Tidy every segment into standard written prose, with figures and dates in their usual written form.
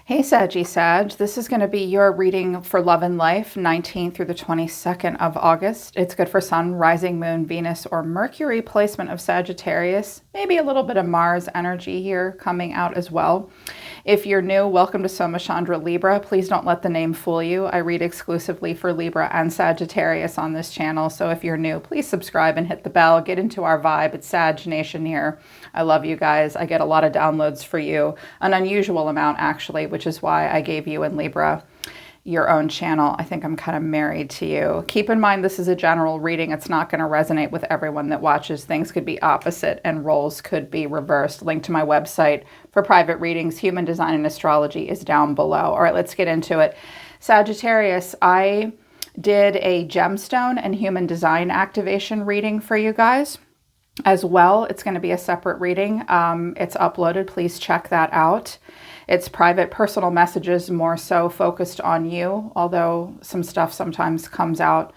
Hey Saggy Sag, this is going to be your reading for love and life, 19th through the 22nd of August. It's good for Sun, Rising, Moon, Venus, or Mercury placement of Sagittarius. Maybe a little bit of Mars energy here coming out as well. If you're new, welcome to Soma Chandra Libra. Please don't let the name fool you. I read exclusively for Libra and Sagittarius on this channel. So if you're new, please subscribe and hit the bell. Get into our vibe. It's Sag Nation here. I love you guys. I get a lot of downloads for you, an unusual amount actually, which is why I gave you in Libra your own channel. I think I'm kind of married to you. Keep in mind, this is a general reading. It's not going to resonate with everyone that watches. Things could be opposite and roles could be reversed. Link to my website for private readings, Human Design and Astrology, is down below. All right, let's get into it. Sagittarius, I did a gemstone and human design activation reading for you guys as well. It's going to be a separate reading. It's uploaded. Please check that out. It's private personal messages, more so focused on you, although some stuff sometimes comes out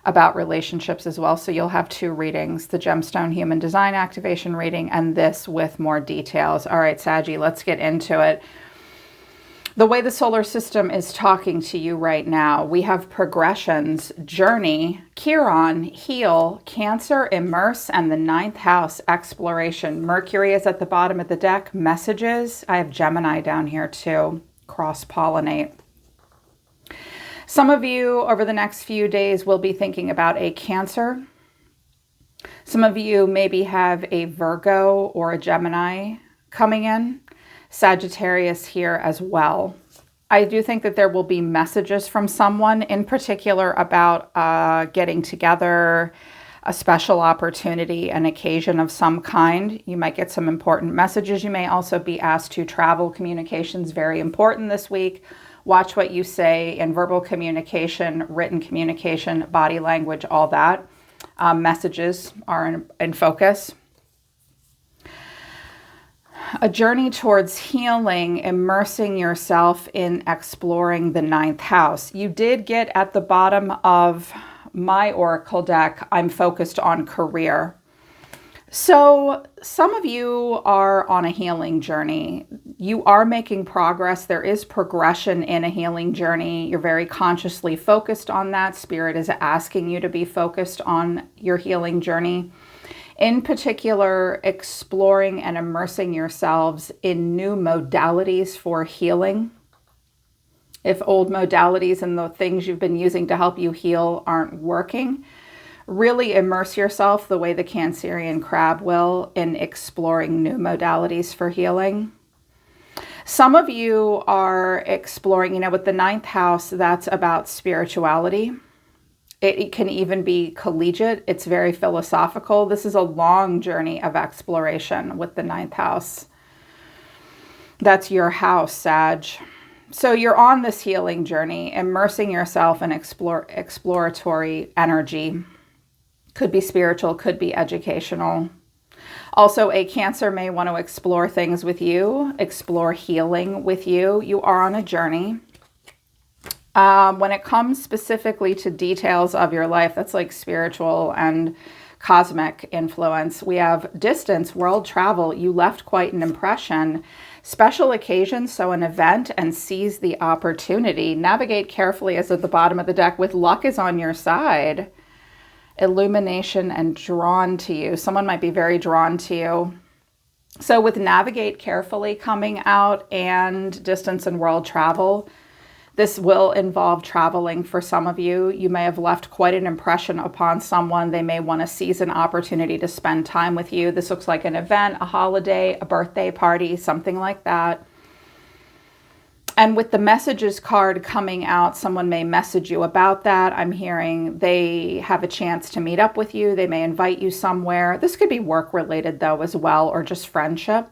about relationships as well. So you'll have two readings, the gemstone human design activation reading and this with more details. All right, Saggy, let's get into it. The way the solar system is talking to you right now, we have progressions, journey, Chiron, heal, Cancer, immerse, and the 9th house, exploration. Mercury is at the bottom of the deck, messages. I have Gemini down here too, cross-pollinate. Some of you over the next few days will be thinking about a Cancer. Some of you maybe have a Virgo or a Gemini coming in. Sagittarius here as well. I do think that there will be messages from someone in particular about getting together, a special opportunity, an occasion of some kind. You might get some important messages. You may also be asked to travel. Communications very important this week. Watch what you say in verbal communication, written communication, body language, all that. Messages are in focus. A journey towards healing, immersing yourself in exploring the 9th house. You did get at the bottom of my oracle deck, I'm focused on career. So some of you are on a healing journey. You are making progress. There is progression in a healing journey. You're very consciously focused on that. Spirit is asking you to be focused on your healing journey. In particular, exploring and immersing yourselves in new modalities for healing. If old modalities and the things you've been using to help you heal aren't working, really immerse yourself the way the Cancerian crab will in exploring new modalities for healing. Some of you are exploring, with the 9th house, that's about spirituality. It can even be collegiate. It's very philosophical. This is a long journey of exploration with the 9th house. That's your house, Sag. So you're on this healing journey, immersing yourself in exploratory energy. Could be spiritual, could be educational. Also, a Cancer may want to explore things with you, explore healing with you. You are on a journey. When it comes specifically to details of your life, that's like spiritual and cosmic influence. We have distance, world travel. You left quite an impression. Special occasions, so an event, and seize the opportunity. Navigate carefully as at the bottom of the deck with luck is on your side. Illumination and drawn to you. Someone might be very drawn to you. So with navigate carefully coming out and distance and world travel, this will involve traveling for some of you. You may have left quite an impression upon someone. They may want to seize an opportunity to spend time with you. This looks like an event, a holiday, a birthday party, something like that. And with the messages card coming out, someone may message you about that. I'm hearing they have a chance to meet up with you. They may invite you somewhere. This could be work related though as well, or just friendship.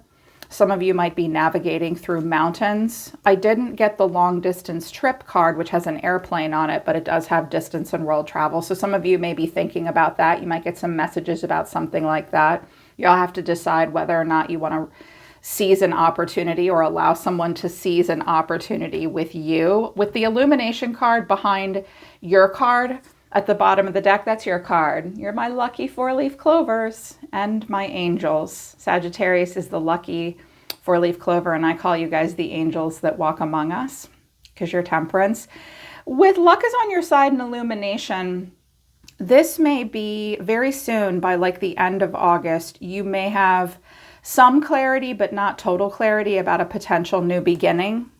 Some of you might be navigating through mountains. I didn't get the long distance trip card, which has an airplane on it, but it does have distance and world travel. So some of you may be thinking about that. You might get some messages about something like that. You'll have to decide whether or not you want to seize an opportunity or allow someone to seize an opportunity with you. With the illumination card behind your card at the bottom of the deck, that's your card. You're my lucky 4-leaf clovers and my angels. Sagittarius is the lucky 4-leaf clover, and I call you guys the angels that walk among us because you're Temperance. With luck is on your side and illumination, this may be very soon, by like the end of August, you may have some clarity, but not total clarity about a potential new beginning.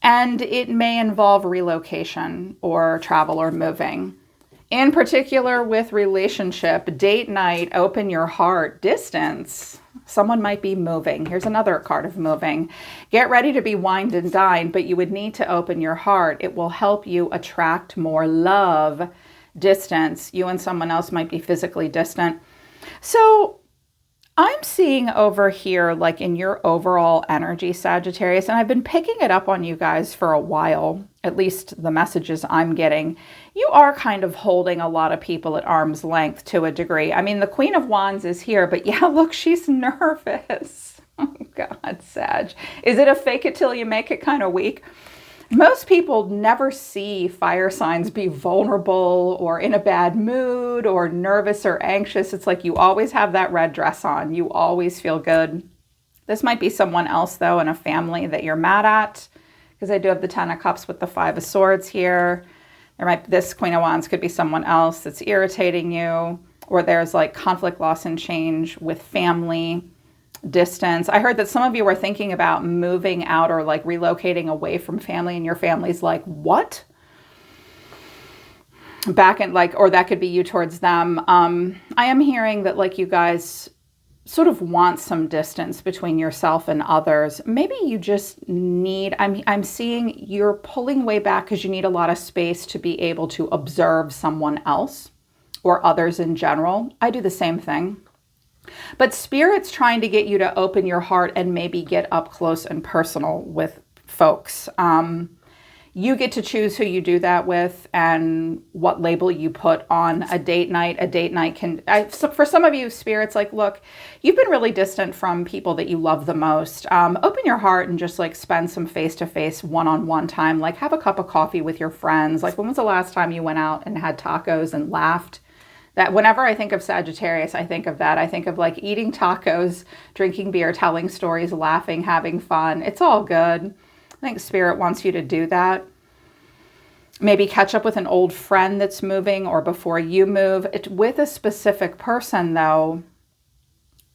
And it may involve relocation or travel or moving. In particular with relationship, date night, open your heart, distance. Someone might be moving. Here's another card of moving. Get ready to be wined and dined, but you would need to open your heart. It will help you attract more love. Distance. You and someone else might be physically distant. So I'm seeing over here, like in your overall energy, Sagittarius, and I've been picking it up on you guys for a while, at least the messages I'm getting. You are kind of holding a lot of people at arm's length to a degree. I mean, the Queen of Wands is here, but yeah, look, she's nervous. Oh God, Sag. Is it a fake it till you make it kind of week? Most people never see fire signs be vulnerable or in a bad mood or nervous or anxious. It's like you always have that red dress on. You always feel good. This might be someone else, though, in a family that you're mad at, because I do have the 10 of Cups with the 5 of Swords here. This Queen of Wands could be someone else that's irritating you, or there's like conflict, loss, and change with family. Distance. I heard that some of you were thinking about moving out or like relocating away from family, and your family's like, what? Back and like, or that could be you towards them. I am hearing that like you guys sort of want some distance between yourself and others. Maybe you just need, I'm seeing you're pulling way back because you need a lot of space to be able to observe someone else or others in general. I do the same thing. But Spirit's trying to get you to open your heart and maybe get up close and personal with folks. You get to choose who you do that with and what label you put on a date night. A date night for some of you, Spirit's like, look, you've been really distant from people that you love the most. Open your heart and just like spend some face-to-face, one-on-one time. Like have a cup of coffee with your friends. Like when was the last time you went out and had tacos and laughed? That whenever I think of Sagittarius, I think of that. I think of like eating tacos, drinking beer, telling stories, laughing, having fun. It's all good. I think Spirit wants you to do that. Maybe catch up with an old friend that's moving or before you move. With a specific person, though,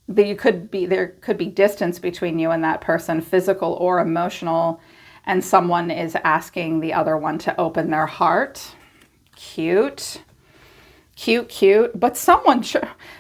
there could be distance between you and that person, physical or emotional, and someone is asking the other one to open their heart. Cute. Cute, but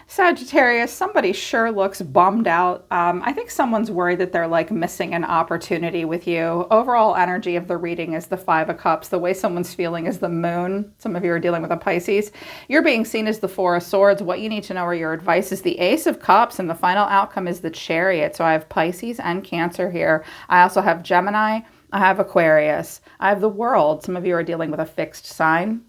Sagittarius, somebody sure looks bummed out. I think someone's worried that they're like missing an opportunity with you. Overall energy of the reading is the 5 of Cups. The way someone's feeling is the Moon. Some of you are dealing with a Pisces. You're being seen as the 4 of Swords. What you need to know or your advice is the Ace of Cups, and the final outcome is the Chariot. So I have Pisces and Cancer here. I also have Gemini. I have Aquarius. I have the World. Some of you are dealing with a fixed sign.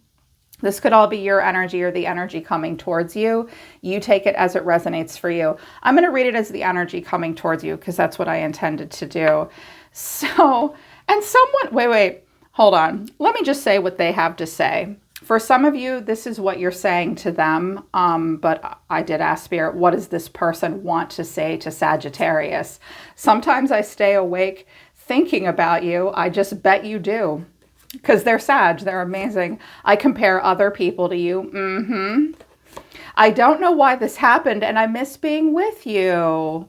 This could all be your energy or the energy coming towards you. You take it as it resonates for you. I'm going to read it as the energy coming towards you because that's what I intended to do. So, and someone, wait, hold on. Let me just say what they have to say. For some of you, this is what you're saying to them. But I did ask Spirit, what does this person want to say to Sagittarius? Sometimes I stay awake thinking about you. I just bet you do. Because they're Sag, they're amazing. I compare other people to you. I don't know why this happened and I miss being with you.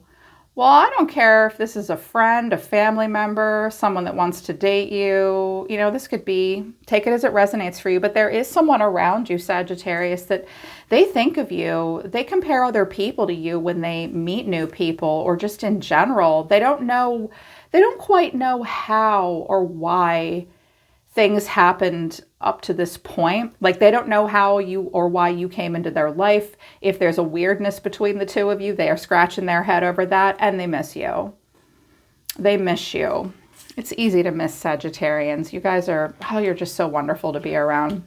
Well, I don't care if this is a friend, a family member, someone that wants to date you. You know, this could be, take it as it resonates for you. But there is someone around you, Sagittarius, that they think of you. They compare other people to you when they meet new people or just in general. They don't quite know how or why things happened up to this point. Like they don't know how you or why you came into their life. If there's a weirdness between the two of you, they are scratching their head over that and they miss you. They miss you. It's easy to miss Sagittarians. You guys are, you're just so wonderful to be around.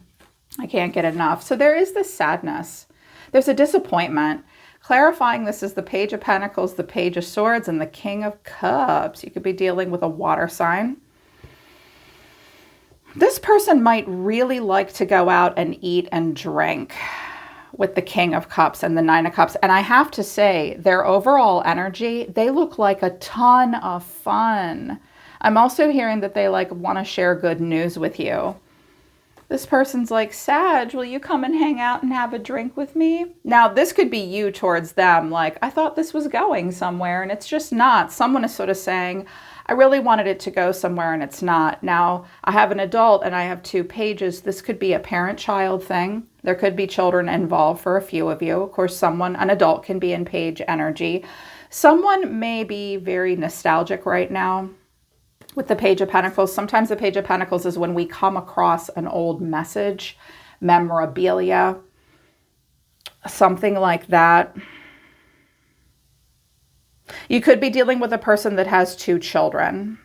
I can't get enough. So there is this sadness. There's a disappointment. Clarifying, this is the Page of Pentacles, the Page of Swords, and the King of Cups. You could be dealing with a water sign. This person might really like to go out and eat and drink. with the King of Cups and the Nine of Cups. And I have to say, their overall energy, they look like a ton of fun. I'm also hearing that they like want to share good news with you. This person's like, Sag, will you come and hang out and have a drink with me? Now, this could be you towards them. Like, I thought this was going somewhere and it's just not. Someone is sort of saying, I really wanted it to go somewhere and it's not. Now, I have an adult and I have 2 pages. This could be a parent-child thing. There could be children involved for a few of you. Of course, an adult can be in page energy. Someone may be very nostalgic right now. With the Page of Pentacles, sometimes the Page of Pentacles is when we come across an old message, memorabilia, something like that. You could be dealing with a person that has 2 children.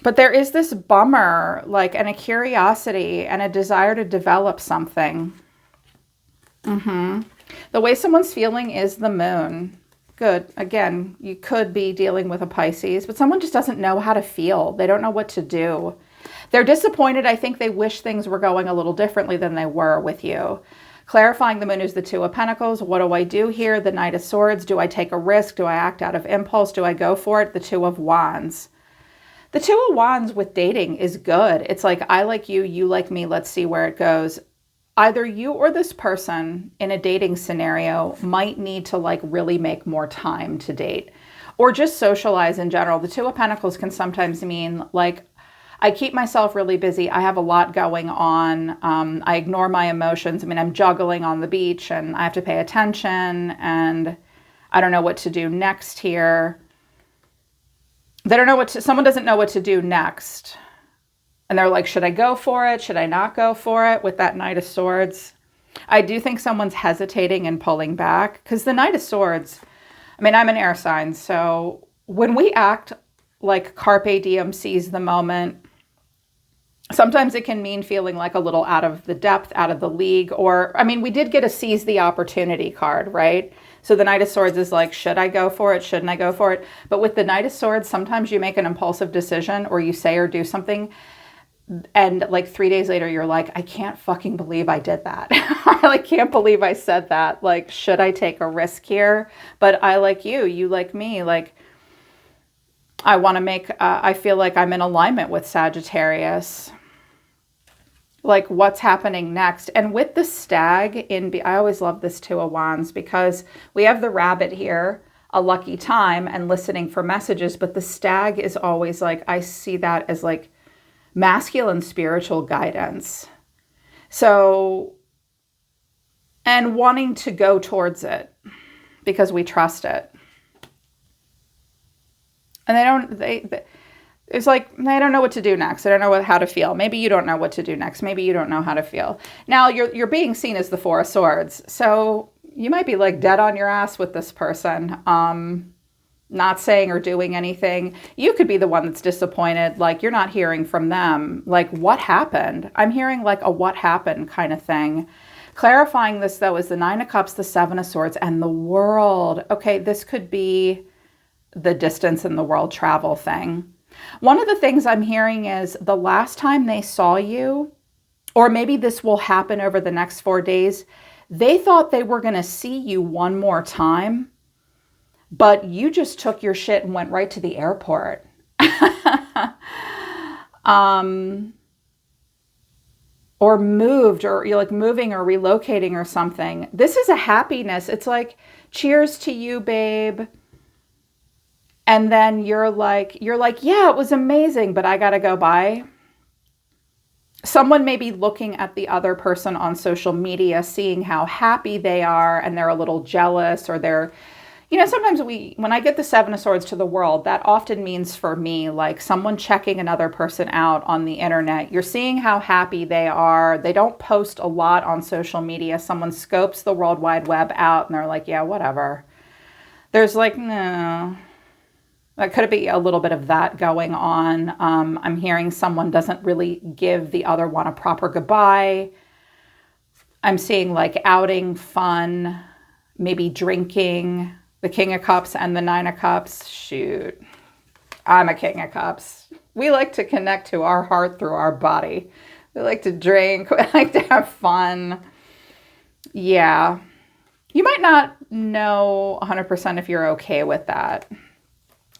But there is this bummer, like, and a curiosity and a desire to develop something. The way someone's feeling is the moon. Good. Again, you could be dealing with a Pisces, but someone just doesn't know how to feel. They don't know what to do. They're disappointed. I think they wish things were going a little differently than they were with you. Clarifying the moon is the 2 of Pentacles. What do I do here? The Knight of Swords. Do I take a risk? Do I act out of impulse? Do I go for it? The 2 of Wands. The 2 of Wands with dating is good. It's like, I like you, you like me. Let's see where it goes. Either you or this person in a dating scenario might need to like really make more time to date or just socialize in general. The 2 of Pentacles can sometimes mean like, I keep myself really busy. I have a lot going on. I ignore my emotions. I mean, I'm juggling on the beach and I have to pay attention and I don't know what to do next here. They don't know someone doesn't know what to do next. And they're like, should I go for it? Should I not go for it? With that Knight of Swords. I do think someone's hesitating and pulling back because the Knight of Swords, I mean, I'm an air sign. So when we act like carpe diem, seize the moment, sometimes it can mean feeling like a little out of the depth, out of the league, or, I mean, we did get a seize the opportunity card, right? So the Knight of Swords is like, should I go for it? Shouldn't I go for it? But with the Knight of Swords, sometimes you make an impulsive decision or you say or do something and like 3 days later, you're like, I can't fucking believe I did that. I like can't believe I said that. Like, should I take a risk here? But I like you, you like me. Like, I want to make, I feel like I'm in alignment with Sagittarius. Like what's happening next. And with the stag I always love this 2 of Wands because we have the rabbit here, a lucky time and listening for messages. But the stag is always like, I see that as like masculine spiritual guidance. So, and wanting to go towards it because we trust it. And it's like, they don't know what to do next. They don't know how to feel. Maybe you don't know what to do next. Maybe you don't know how to feel. Now you're being seen as the 4 of Swords. So you might be like dead on your ass with this person. Not saying or doing anything. You could be the one that's disappointed. Like you're not hearing from them. Like what happened? I'm hearing like a what happened kind of thing. Clarifying this though is the 9 of Cups, the 7 of Swords, and the World. Okay, this could be the distance in the world travel thing. One of the things I'm hearing is the last time they saw you, or maybe this will happen over the next 4 days, they thought they were going to see you one more time, but you just took your shit and went right to the airport. Or moved, or you're like moving or relocating or something. This is a happiness. It's like, cheers to you, babe. And then you're like, yeah, it was amazing, but I got to go by. Someone may be looking at the other person on social media, seeing how happy they are, and they're a little jealous, or they're, you know, sometimes when I get the 7 of Swords to the World, that often means for me, like someone checking another person out on the internet. You're seeing how happy they are. They don't post a lot on social media. Someone scopes the World Wide Web out and they're like, yeah, whatever. There's like, no. That could be a little bit of that going on. I'm hearing someone doesn't really give the other one a proper goodbye. I'm seeing like outing, fun, maybe drinking. The King of Cups and the 9 of Cups. Shoot, I'm a King of Cups. We like to connect to our heart through our body. We like to drink. We like to have fun. Yeah. You might not know 100% if you're okay with that.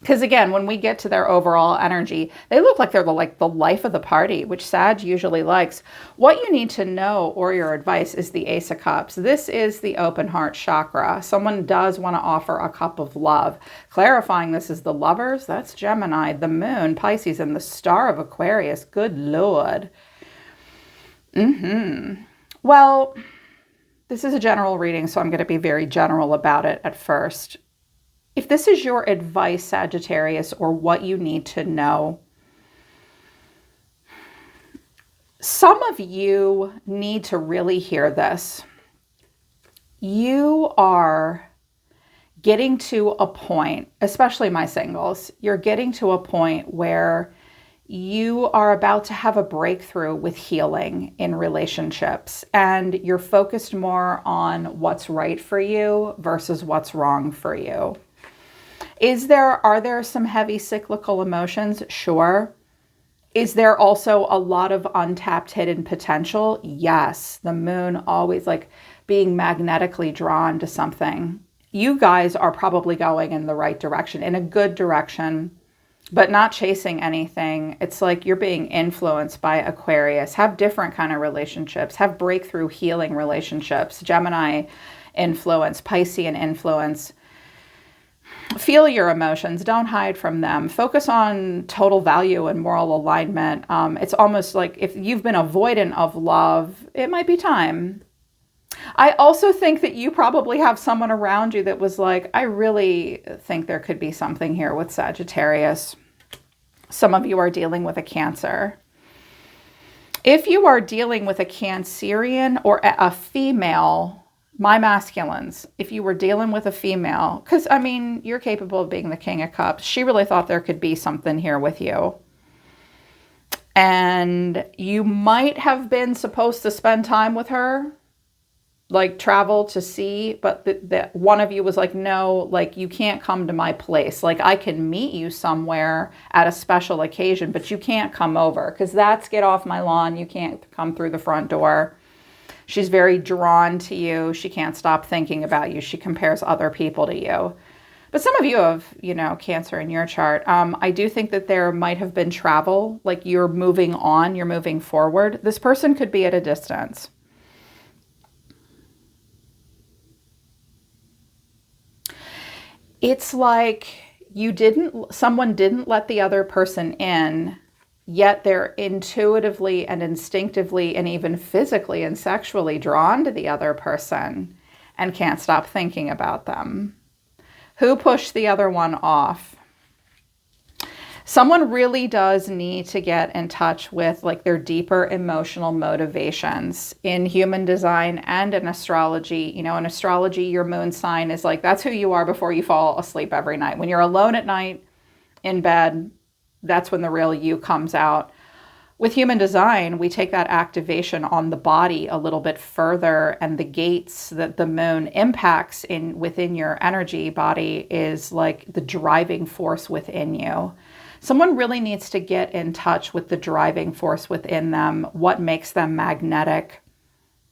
Because again, when we get to their overall energy, they look like they're the life of the party, which Sag usually likes. What you need to know, or your advice, is the Ace of Cups. This is the open heart chakra. Someone does want to offer a cup of love. Clarifying, this is the Lovers. That's Gemini, the Moon, Pisces, and the Star of Aquarius. Good Lord. Well, this is a general reading, so I'm going to be very general about it at first. If this is your advice, Sagittarius, or what you need to know, some of you need to really hear this. You are getting to a point, especially my singles, you're getting to a point where you are about to have a breakthrough with healing in relationships, and you're focused more on what's right for you versus what's wrong for you. Are there some heavy cyclical emotions? Sure. Is there also a lot of untapped hidden potential? Yes. The Moon always being magnetically drawn to something. You guys are probably going in the right direction, in a good direction, but not chasing anything. It's like you're being influenced by Aquarius. Have different kind of relationships. Have breakthrough healing relationships. Gemini influence, Piscean influence. Feel your emotions. Don't hide from them. Focus on total value and moral alignment. It's almost like if you've been avoidant of love, it might be time. I also think that you probably have someone around you that was like, I really think there could be something here with Sagittarius. Some of you are dealing with a Cancer. If you are dealing with a Cancerian or a female, my masculines, if you were dealing with a female, because I mean, you're capable of being the King of Cups. She really thought there could be something here with you. And you might have been supposed to spend time with her, like travel to see, but that one of you was like, no, like you can't come to my place. Like I can meet you somewhere at a special occasion, but you can't come over because that's get off my lawn. You can't come through the front door. She's very drawn to you. She can't stop thinking about you. She compares other people to you. But some of you have, Cancer in your chart. I do think that there might have been travel, like you're moving on, you're moving forward. This person could be at a distance. It's like someone didn't let the other person in, yet they're intuitively and instinctively and even physically and sexually drawn to the other person and can't stop thinking about them. Who pushed the other one off? Someone really does need to get in touch with like their deeper emotional motivations in human design and in astrology. In astrology, your moon sign is like, that's who you are before you fall asleep every night. When you're alone at night in bed, that's when the real you comes out. With human design, we take that activation on the body a little bit further, and the gates that the moon impacts within your energy body is like the driving force within you. Someone really needs to get in touch with the driving force within them, what makes them magnetic,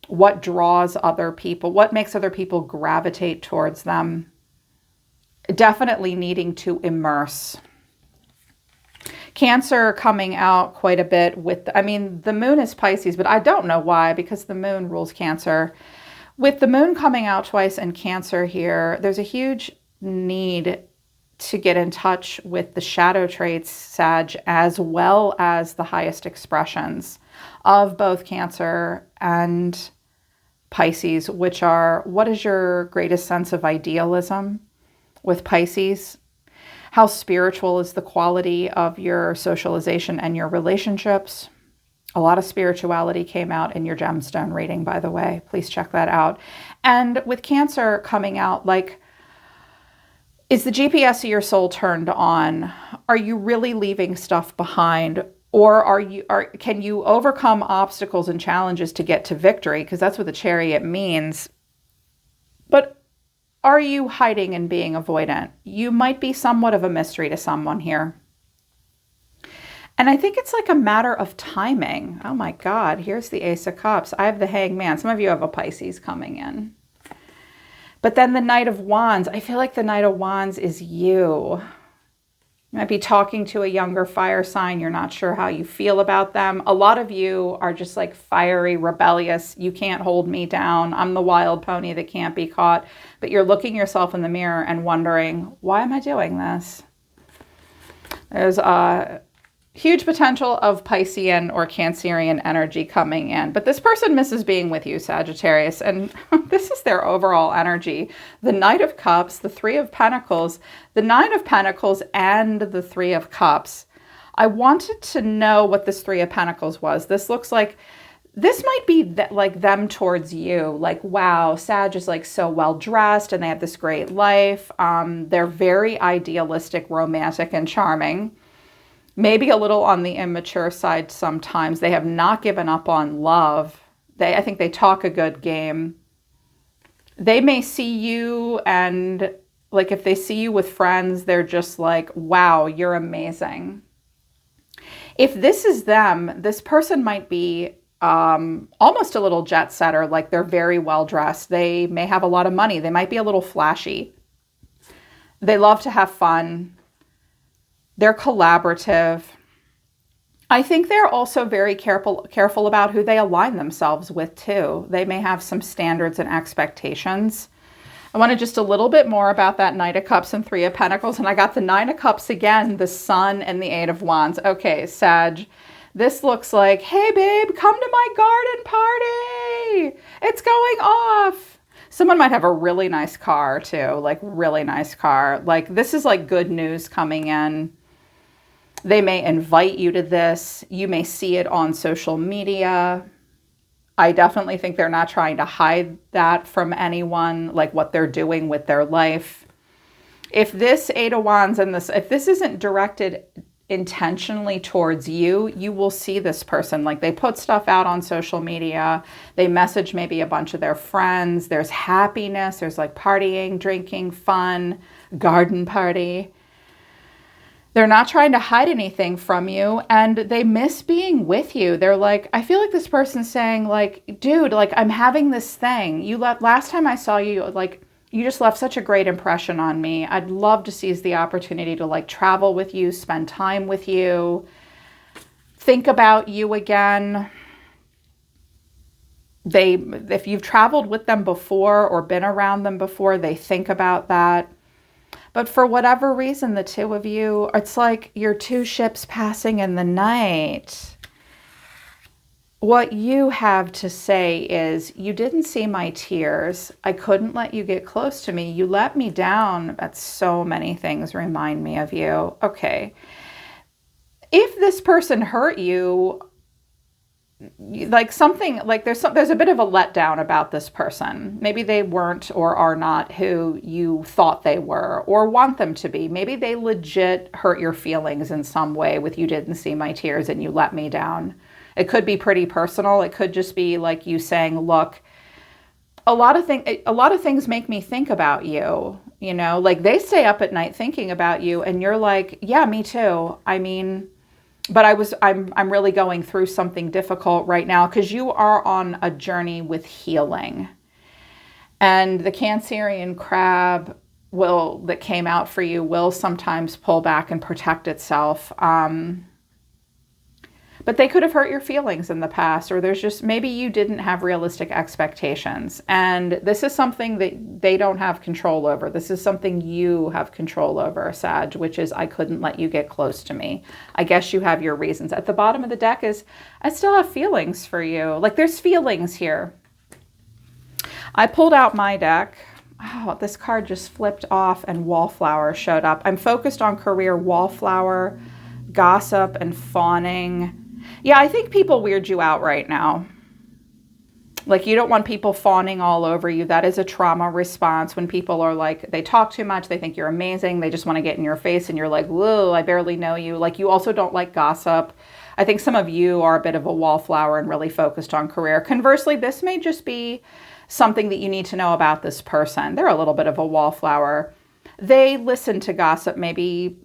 what draws other people, what makes other people gravitate towards them. Definitely needing to immerse. Cancer coming out quite a bit the moon is Pisces, but I don't know why, because the moon rules Cancer. With the moon coming out twice in Cancer here, there's a huge need to get in touch with the shadow traits, Sag, as well as the highest expressions of both Cancer and Pisces, which are, what is your greatest sense of idealism with Pisces? How spiritual is the quality of your socialization and your relationships? A lot of spirituality came out in your gemstone reading, by the way. Please check that out. And with Cancer coming out, like, is the GPS of your soul turned on? Are you really leaving stuff behind? Or can you overcome obstacles and challenges to get to victory? Because that's what the Chariot means. But are you hiding and being avoidant? You might be somewhat of a mystery to someone here. And I think it's like a matter of timing. Oh my God, here's the Ace of Cups. I have the Hangman. Some of you have a Pisces coming in. But then the Knight of Wands. I feel like the Knight of Wands is you. You might be talking to a younger fire sign. You're not sure how you feel about them. A lot of you are just like fiery, rebellious. You can't hold me down. I'm the wild pony that can't be caught. But you're looking yourself in the mirror and wondering, why am I doing this? There's a huge potential of Piscean or Cancerian energy coming in. But this person misses being with you, Sagittarius. And this is their overall energy. The Knight of Cups, the Three of Pentacles, the Nine of Pentacles, and the Three of Cups. I wanted to know what this Three of Pentacles was. This looks like, this might be like them towards you. Like, wow, Sag is like so well dressed and they have this great life. They're very idealistic, romantic, and charming. Maybe a little on the immature side sometimes. They have not given up on love. I think they talk a good game. They may see you and like if they see you with friends, they're just like, wow, you're amazing. If this is them, this person might be almost a little jet setter, like they're very well dressed. They may have a lot of money. They might be a little flashy. They love to have fun. They're collaborative. I think they're also very careful about who they align themselves with too. They may have some standards and expectations. I wanted just a little bit more about that Knight of Cups and Three of Pentacles. And I got the Nine of Cups again, the Sun, and the Eight of Wands. Okay, Sag, this looks like, hey babe, come to my garden party. It's going off. Someone might have a really nice car too, like really nice car. Like this is like good news coming in. They may invite you to this. You may see it on social media. I definitely think they're not trying to hide that from anyone, like what they're doing with their life. If this Eight of Wands and if this isn't directed intentionally towards you, you will see this person. Like they put stuff out on social media. They message maybe a bunch of their friends. There's happiness. There's like partying, drinking, fun, garden party. They're not trying to hide anything from you and they miss being with you. They're like, I feel like this person's saying like, dude, like I'm having this thing. Last time I saw you, like you just left such a great impression on me. I'd love to seize the opportunity to like travel with you, spend time with you, think about you again. If you've traveled with them before or been around them before, they think about that. But for whatever reason, the two of you, it's like you're two ships passing in the night. What you have to say is, you didn't see my tears. I couldn't let you get close to me. You let me down. That's so many things remind me of you. Okay. If this person hurt you, like something like there's a bit of a letdown about this person. Maybe they weren't or are not who you thought they were or want them to be. Maybe they legit hurt your feelings in some way with you didn't see my tears and you let me down. It could be pretty personal. It could just be like you saying, look, a lot of things make me think about you, you know, like they stay up at night thinking about you and you're like, yeah, me too. I mean, but I'm really going through something difficult right now because you are on a journey with healing. And the Cancerian crab that came out for you will sometimes pull back and protect itself. But they could have hurt your feelings in the past, or there's just, maybe you didn't have realistic expectations. And this is something that they don't have control over. This is something you have control over, Sag, which is, I couldn't let you get close to me. I guess you have your reasons. At the bottom of the deck is, I still have feelings for you. Like there's feelings here. I pulled out my deck. Oh, this card just flipped off and Wallflower showed up. I'm focused on career, Wallflower, gossip, and fawning. Yeah, I think people weird you out right now. Like you don't want people fawning all over you. That is a trauma response when people are like, they talk too much, they think you're amazing, they just want to get in your face and you're like, whoa, I barely know you. Like you also don't like gossip. I think some of you are a bit of a wallflower and really focused on career. Conversely, this may just be something that you need to know about this person. They're a little bit of a wallflower. They listen to gossip maybe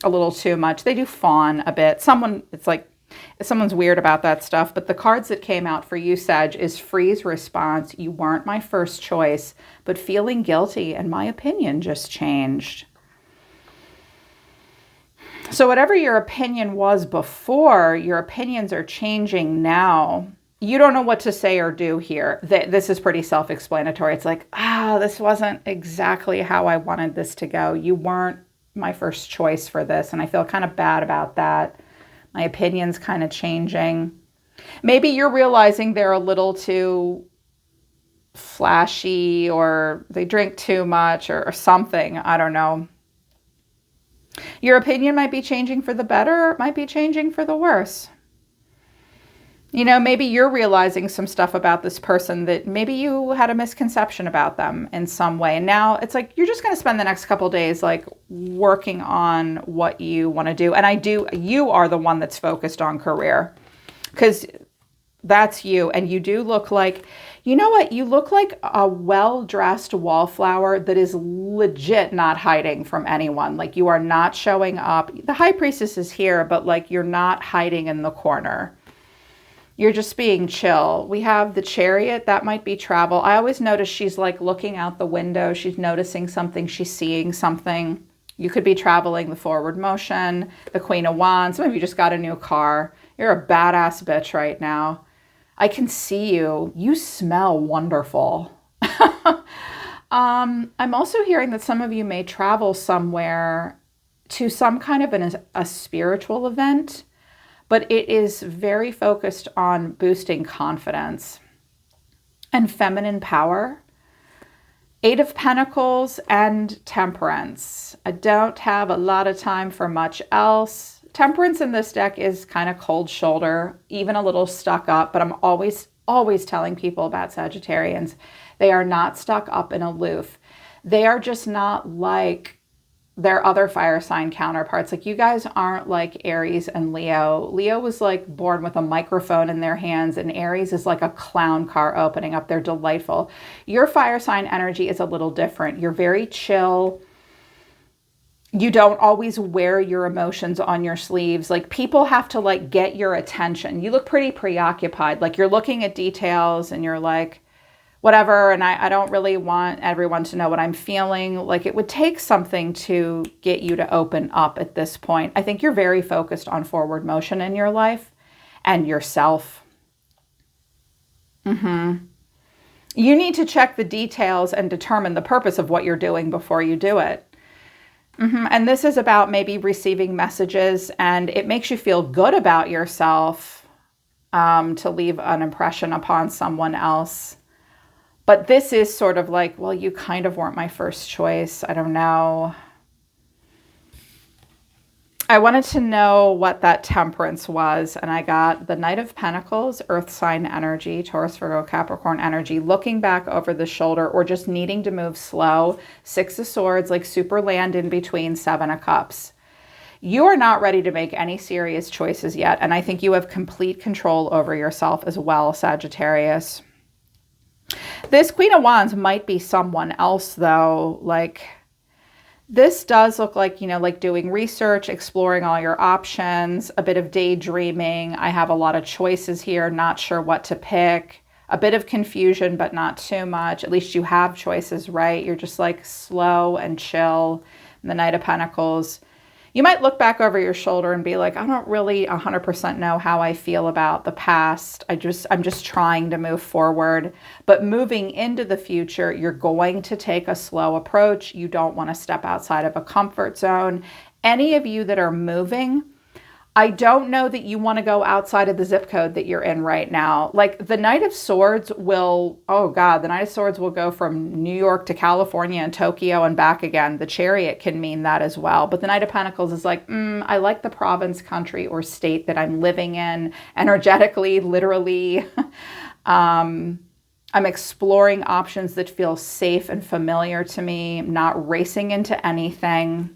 a little too much. They do fawn a bit. Someone's weird about that stuff, but the cards that came out for you, Sag, is freeze response. You weren't my first choice, but feeling guilty, and my opinion just changed. So whatever your opinion was before, your opinions are changing now. You don't know what to say or do here. This is pretty self-explanatory. It's like, this wasn't exactly how I wanted this to go. You weren't my first choice for this, and I feel kind of bad about that. My opinion's kind of changing. Maybe you're realizing they're a little too flashy, or they drink too much, or something. I don't know. Your opinion might be changing for the better, or it might be changing for the worse. You know, maybe you're realizing some stuff about this person that maybe you had a misconception about them in some way. And now it's like, you're just going to spend the next couple of days like working on what you want to do. And you are the one that's focused on career, because that's you. And you do look like, you know what? You look like a well-dressed wallflower that is legit not hiding from anyone. Like, you are not showing up. The High Priestess is here, but like, you're not hiding in the corner. You're just being chill. We have the Chariot. That might be travel. I always notice she's like looking out the window. She's noticing something. She's seeing something. You could be traveling, the forward motion, the Queen of Wands. Some of you just got a new car. You're a badass bitch right now. I can see you. You smell wonderful. I'm also hearing that some of you may travel somewhere to some kind of a spiritual event, but it is very focused on boosting confidence and feminine power. 8 of Pentacles and Temperance. I don't have a lot of time for much else. Temperance in this deck is kind of cold shoulder, even a little stuck up, but I'm always telling people about Sagittarians. They are not stuck up and aloof. They are just not like their other fire sign counterparts. Like, you guys aren't like Aries and Leo. Leo was like born with a microphone in their hands, and Aries is like a clown car opening up. They're delightful. Your fire sign energy is a little different. You're very chill. You don't always wear your emotions on your sleeves. Like, people have to like get your attention. You look pretty preoccupied. Like, you're looking at details and you're like, whatever, and I don't really want everyone to know what I'm feeling. Like, it would take something to get you to open up at this point. I think you're very focused on forward motion in your life and yourself. You need to check the details and determine the purpose of what you're doing before you do it. And this is about maybe receiving messages, and it makes you feel good about yourself to leave an impression upon someone else. But this is sort of like, well, you kind of weren't my first choice. I don't know. I wanted to know what that Temperance was, and I got the Knight of Pentacles, Earth sign energy, Taurus, Virgo, Capricorn energy, looking back over the shoulder or just needing to move slow. 6 of Swords, like super land in between, 7 of Cups. You are not ready to make any serious choices yet, and I think you have complete control over yourself as well, Sagittarius. This Queen of Wands might be someone else, though. Like, this does look like, you know, like doing research, exploring all your options, a bit of daydreaming. I have a lot of choices here, not sure what to pick. A bit of confusion, but not too much. At least you have choices, right? You're just like slow and chill. And the Knight of Pentacles. You might look back over your shoulder and be like, I don't really 100% know how I feel about the past. I'm just trying to move forward. But moving into the future, you're going to take a slow approach. You don't want to step outside of a comfort zone. Any of you that are moving, I don't know that you want to go outside of the zip code that you're in right now. Like, the Knight of Swords will, oh God, the Knight of Swords will go from New York to California and Tokyo and back again. The Chariot can mean that as well. But the Knight of Pentacles is like, I like the province, country, or state that I'm living in, energetically, literally. I'm exploring options that feel safe and familiar to me, not racing into anything.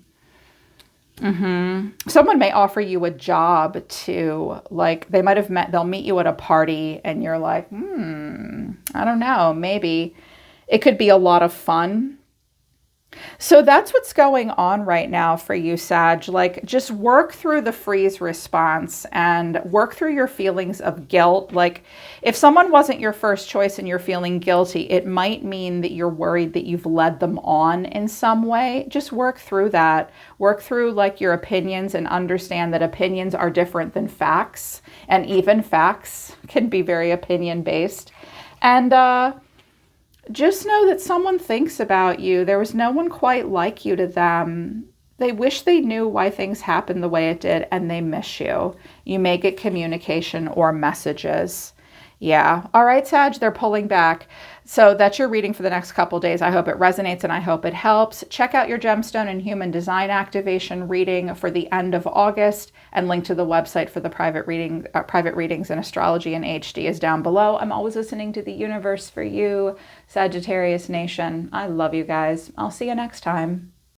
Someone may offer you a job too. Like, they'll meet you at a party and you're like, I don't know, maybe. It could be a lot of fun. So that's what's going on right now for you, Sag. Like, just work through the freeze response and work through your feelings of guilt. Like, if someone wasn't your first choice and you're feeling guilty, it might mean that you're worried that you've led them on in some way. Just work through that. Work through like your opinions and understand that opinions are different than facts. And even facts can be very opinion based. And, just know that someone thinks about you. There was no one quite like you to them. They wish they knew why things happened the way it did, and they miss you. You may get communication or messages. Yeah. All right, Sag, they're pulling back. So that's your reading for the next couple days. I hope it resonates and I hope it helps. Check out your gemstone and human design activation reading for the end of August, and link to the website for the private readings and astrology in HD is down below. I'm always listening to the universe for you, Sagittarius Nation. I love you guys. I'll see you next time.